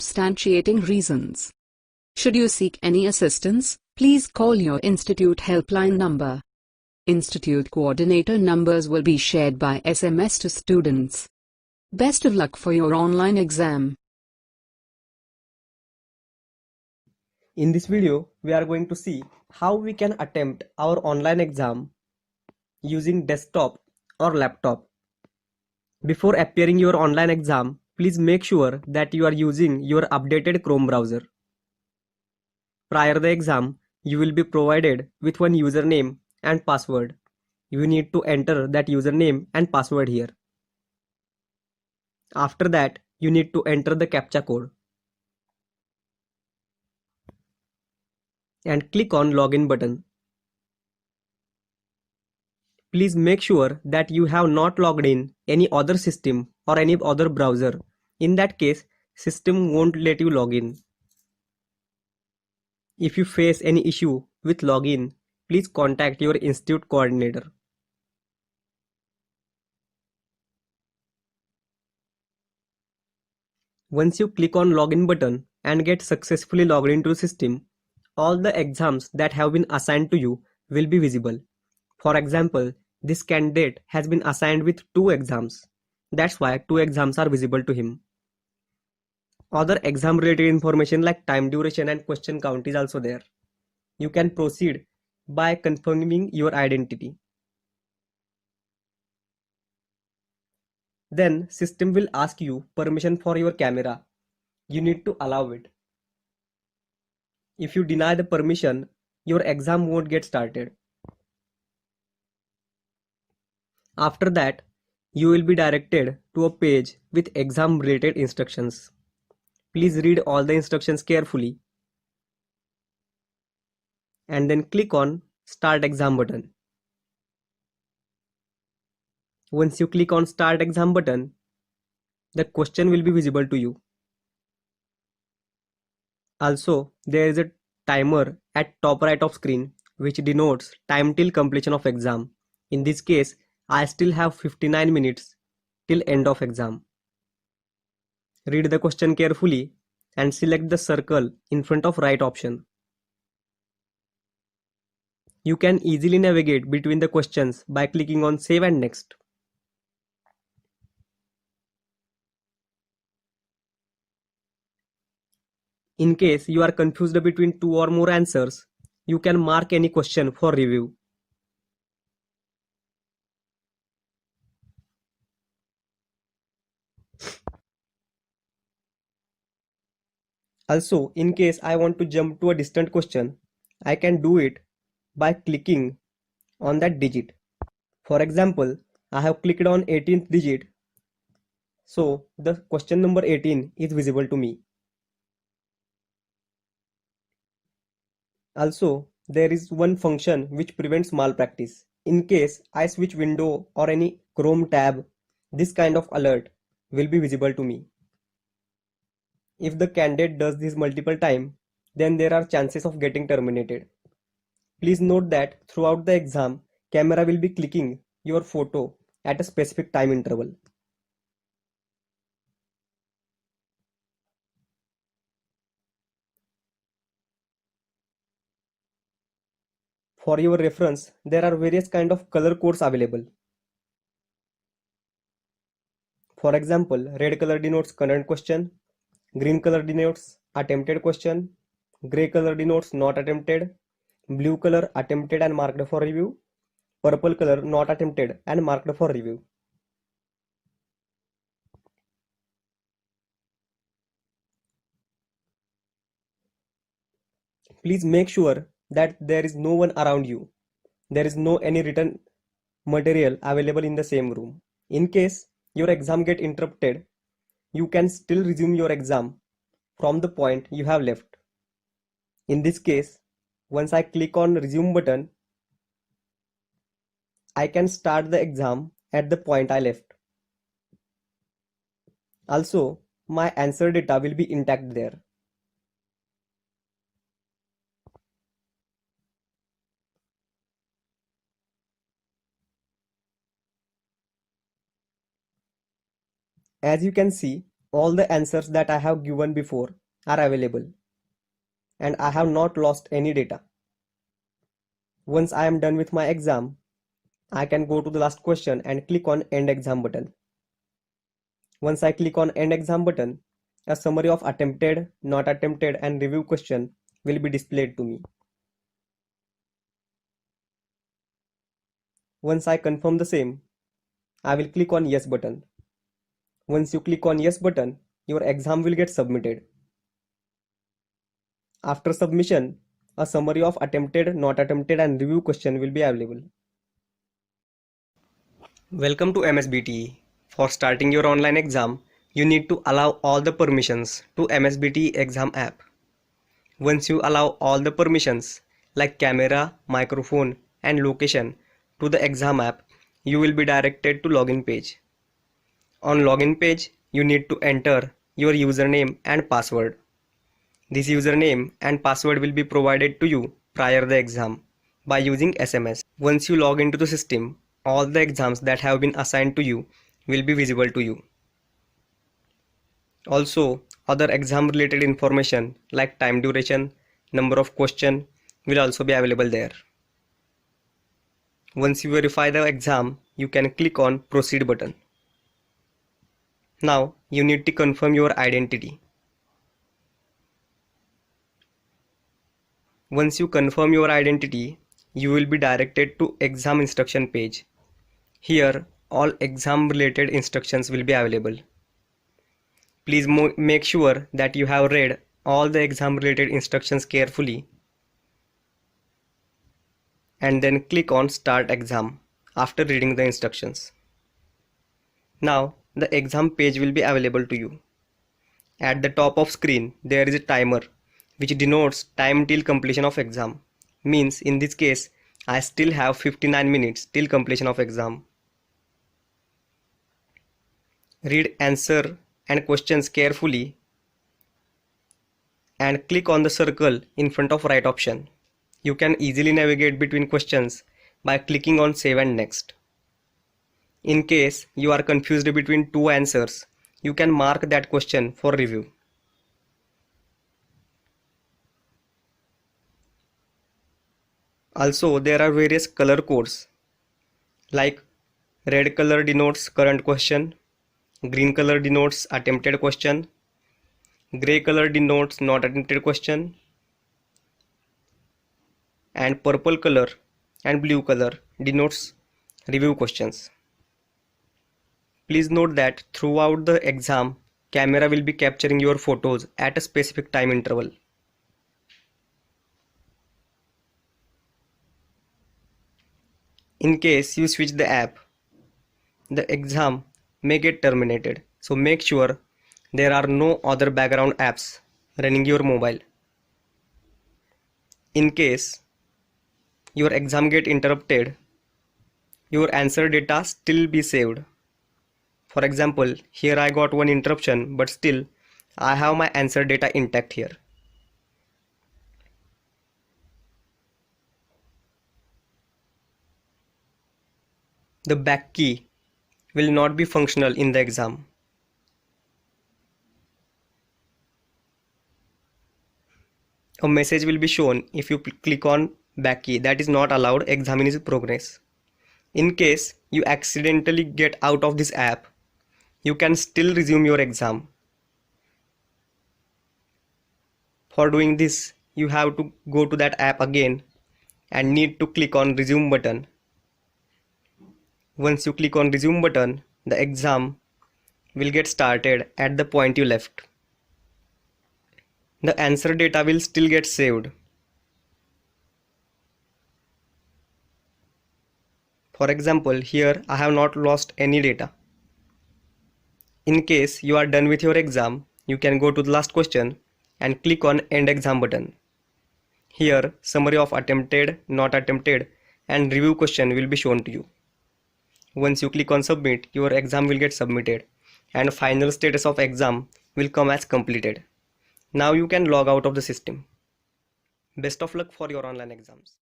substantiating reasons. Should you seek any assistance, please call your institute helpline number. Institute coordinator numbers will be shared by SMS to students. Best of luck for your online exam. In this video, we are going to see how we can attempt our online exam using desktop or laptop. Before appearing your online exam, please make sure that you are using your updated Chrome browser. Prior to the exam, you will be provided with one username and password. You need to enter that username and password here. After that, you need to enter the CAPTCHA code and click on login button. Please make sure that you have not logged in any other system or any other browser. In that case, system won't let you log in. If you face any issue with login, please contact your institute coordinator. Once you click on login button and get successfully logged into the system, all the exams that have been assigned to you will be visible. For example, this candidate has been assigned with 2 exams. That's why 2 exams are visible to him. Other exam related information like time duration and question count is also there. You can proceed by confirming your identity. Then system will ask you permission for your camera. You need to allow it. If you deny the permission, your exam won't get started. After that, you will be directed to a page with exam related instructions. Please read all the instructions carefully and then click on Start Exam button. Once you click on Start Exam button, the question will be visible to you. Also, there is a timer at top right of screen which denotes time till completion of exam. In this case, I still have 59 minutes till end of exam. Read the question carefully and select the circle in front of right option. You can easily navigate between the questions by clicking on Save and Next. In case you are confused between 2 or more answers, you can mark any question for review. Also, in case I want to jump to a distant question, I can do it by clicking on that digit. For example, I have clicked on 18th digit, so the question number 18 is visible to me. Also, there is one function which prevents malpractice. In case I switch window or any Chrome tab, this kind of alert will be visible to me. If the candidate does this multiple times, then there are chances of getting terminated. Please note that throughout the exam, camera will be clicking your photo at a specific time interval. For your reference, there are various kind of color codes available. For example, red color denotes current question, green color denotes attempted question, gray color denotes not attempted, blue color attempted and marked for review, purple color not attempted and marked for review. Please make sure that there is no one around you. There is no any written material available in the same room. In case your exam get interrupted, you can still resume your exam from the point you have left. In this case, once I click on resume button, I can start the exam at the point I left. Also, my answer data will be intact there. As you can see, All the answers that I have given before are available, and I have not lost any data. Once I am done with my exam, I can go to the last question and click on End Exam button. Once I click on End Exam button, a summary of attempted, not attempted, and review question will be displayed to me. Once I confirm the same, I will click on Yes button. Once you click on Yes button, your exam will get submitted. After submission, a summary of attempted, not attempted, and review question will be available. Welcome to MSBTE. For starting your online exam, you need to allow all the permissions to MSBTE exam app. Once you allow all the permissions like camera, microphone, and location to the exam app, you will be directed to login page. On login page, you need to enter your username and password. This username and password will be provided to you prior the exam by using SMS. Once you log into the system, all the exams that have been assigned to you will be visible to you. Also, other exam related information like time duration, number of question will also be available there. Once you verify the exam, you can click on Proceed button. Now, you need to confirm your identity. Once you confirm your identity, you will be directed to exam instruction page. Here, all exam related instructions will be available. Please make sure that you have read all the exam related instructions carefully and then click on Start Exam after reading the instructions. Now, the exam page will be available to you. At the top of screen, there is a timer which denotes time till completion of exam. Means in this case, I still have 59 minutes till completion of exam. Read answer and questions carefully and click on the circle in front of right option. You can easily navigate between questions by clicking on Save and Next. In case you are confused between two answers, you can mark that question for review. Also, there are various color codes like red color denotes current question, green color denotes attempted question, gray color denotes not attempted question, and purple color and blue color denotes review questions. Please note that throughout the exam, camera will be capturing your photos at a specific time interval. In case you switch the app, the exam may get terminated. So make sure there are no other background apps running your mobile. In case your exam get interrupted, your answer data still be saved. For example, here I got one interruption, but still I have my answer data intact here. The back key will not be functional in the exam. A message will be shown if you click on back key that is not allowed, exam is in progress. In case you accidentally get out of this app, you can still resume your exam. For doing this, you have to go to that app again and need to click on Resume button. Once you click on Resume button, the exam will get started at the point you left. The answer data will still get saved. For example, here I have not lost any data. In case you are done with your exam, you can go to the last question and click on End Exam button. Here, summary of attempted, not attempted, and review question will be shown to you. Once you click on Submit, your exam will get submitted and final status of exam will come as completed. Now you can log out of the system. Best of luck for your online exams.